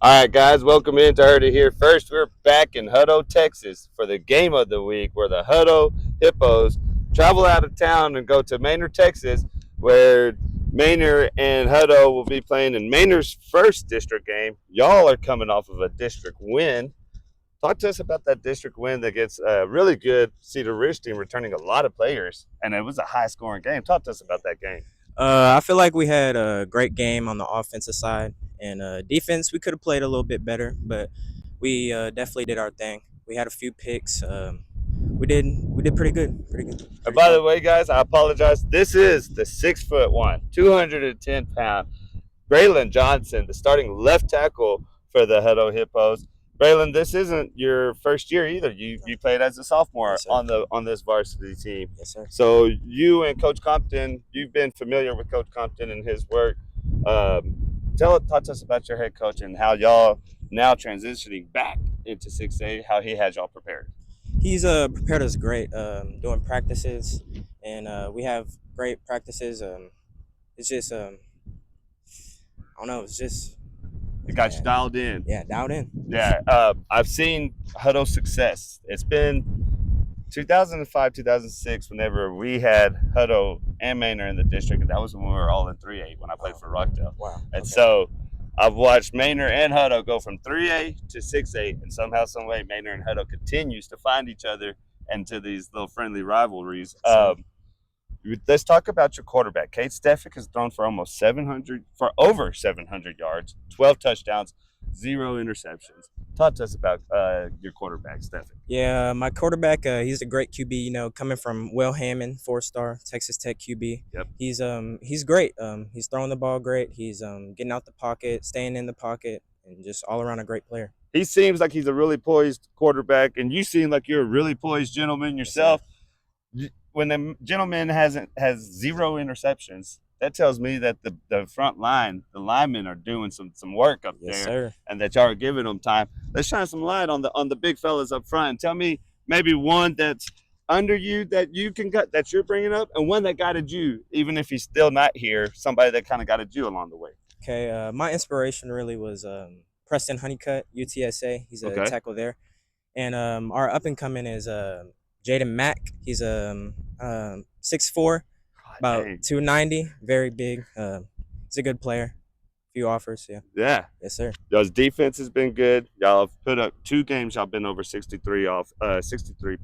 All right, guys, welcome in to Heard It Here First. We're back in Hutto, Texas for the game of the week where the Hutto Hippos travel out of town and go to Manor, Texas, where Manor and Hutto will be playing in Manor's first district game. Y'all are coming off of a district win. Talk to us about that district win that gets a really good Cedar Ridge team returning a lot of players, and it was a high scoring game. Talk to us about that game. I feel like we had a great game on the offensive side, and defense we could have played a little bit better, but we definitely did our thing. We had a few picks. We did pretty good, And pretty by the solid. way, guys, I apologize. This is the 6 foot one, 210 pound Braelyn Johnson, the starting left tackle for the Hutto Hippos. Braelyn, this isn't your first year either. You played as a sophomore Yes, sir. on this varsity team. Yes, sir. So you and Coach Compton, you've been familiar with Coach Compton and his work. Um, talk to us about your head coach and how y'all now transitioning back into 6A, how he has y'all prepared. He's prepared us great. Doing practices, and we have great practices. It's just I don't know. It's just It got you yeah, dialed in. yeah, dialed in. Yeah, I've seen Hutto's success. It's been 2005, 2006, whenever we had Hutto and Manor in the district, and that was when we were all in 3A when I played Wow. for Rockdale. Wow. And Okay. so I've watched Manor and Hutto go from 3A to 6A, and somehow, some way, Manor and Hutto continues to find each other and to these little friendly rivalries. So Let's talk about your quarterback. Kate Steffick has thrown for over 700 yards, 12 touchdowns, zero interceptions. Talk to us about your quarterback, Steffick. yeah, my quarterback, he's a great QB. Coming from Will Hammond, 4-star Texas Tech QB. Yep. He's great. He's throwing the ball great. He's getting out the pocket, staying in the pocket, and just all around a great player. He seems like he's a really poised quarterback, and you seem like you're a really poised gentleman Yes, sir. yourself. When the gentleman has zero interceptions, that tells me that the front line, the linemen are doing some work up Yes, there, sir. and that y'all are giving them time. Let's shine some light on the big fellas up front, and tell me maybe one that's under you that you can cut that you're bringing up, and one that guided you, even if he's still not here. Somebody that kind of guided you along the way. Okay. My inspiration really was Preston Honeycutt, UTSA. He's a Okay. tackle there, and our up and coming is Jaden Mack. He's 6'4", about Dang. 290, very big. He's a good player. Few offers, yeah. Yeah. Yes, sir. Y'all's defense has been good. Y'all have put up 2 games. Y'all been over 63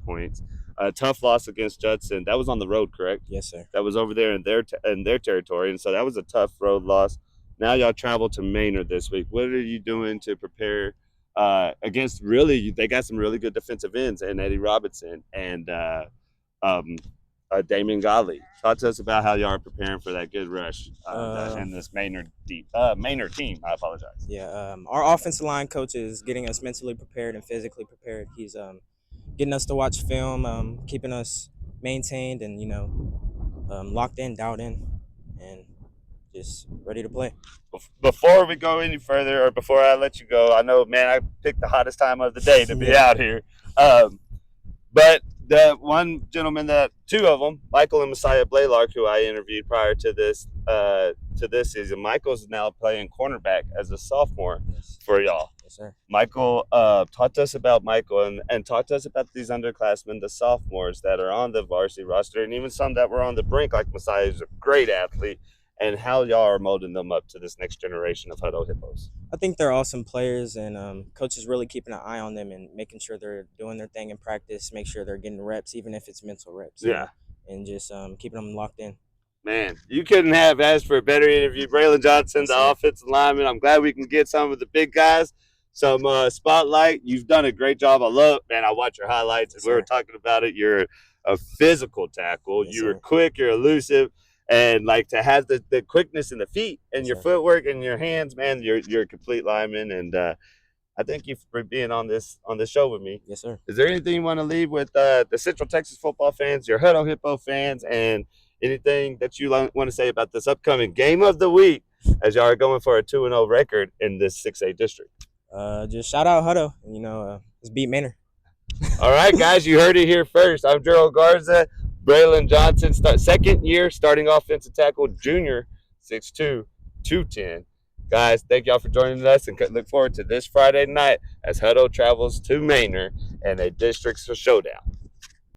points. A tough loss against Judson. That was on the road, correct? Yes, sir. That was over there in their territory, and so that was a tough road loss. Now y'all travel to Manor this week. What are you doing to prepare against? Really, they got some really good defensive ends, and Eddie Robinson and um, Damien Godley. Talk to us about how y'all are preparing for that good rush and this Manor team. I apologize. Yeah. Our offensive line coach is getting us mentally prepared and physically prepared. He's getting us to watch film, keeping us maintained and locked in, dialed in, and just ready to play. Before we go any further, or before I let you go, I know, man, I picked the hottest time of the day to be Yeah. out here. Um, But the one gentleman two of them, Michael and Messiah Blaylark, who I interviewed prior to this season, Michael's now playing cornerback as a sophomore Yes. for y'all. Yes, sir. Michael, talk to us about Michael and talk to us about these underclassmen, the sophomores that are on the varsity roster, and even some that were on the brink, like Messiah, who's a great athlete, and how y'all are molding them up to this next generation of Hutto Hippos. I think they're awesome players, and coach is really keeping an eye on them and making sure they're doing their thing in practice. Make sure they're getting reps, even if it's mental reps. Yeah. And just keeping them locked in. Man, you couldn't have asked for a better interview. Braelyn Johnson, Yes, the sir. offensive lineman. I'm glad we can get some of the big guys some spotlight. You've done a great job. I watch your highlights, Yes, and we were sir. talking about it. You're a physical tackle. Yes, You're sir. quick. You're elusive. And like to have the quickness in the feet and Yes, your sir. footwork and your hands, man, you're a complete lineman. And I thank you for being on this show with me. Yes, sir. Is there anything you want to leave with the Central Texas football fans, your Hutto Hippo fans, and anything that you want to say about this upcoming game of the week as y'all are going for a 2-0 record in this 6A district? Just shout out Hutto. Let's beat Manor. All right, guys, you heard it here first. I'm Gerald Garza, Braelyn Johnson, second year starting offensive tackle, junior, 6'2", 210. Guys, thank y'all for joining us and look forward to this Friday night as Hutto travels to Manor and a district showdown.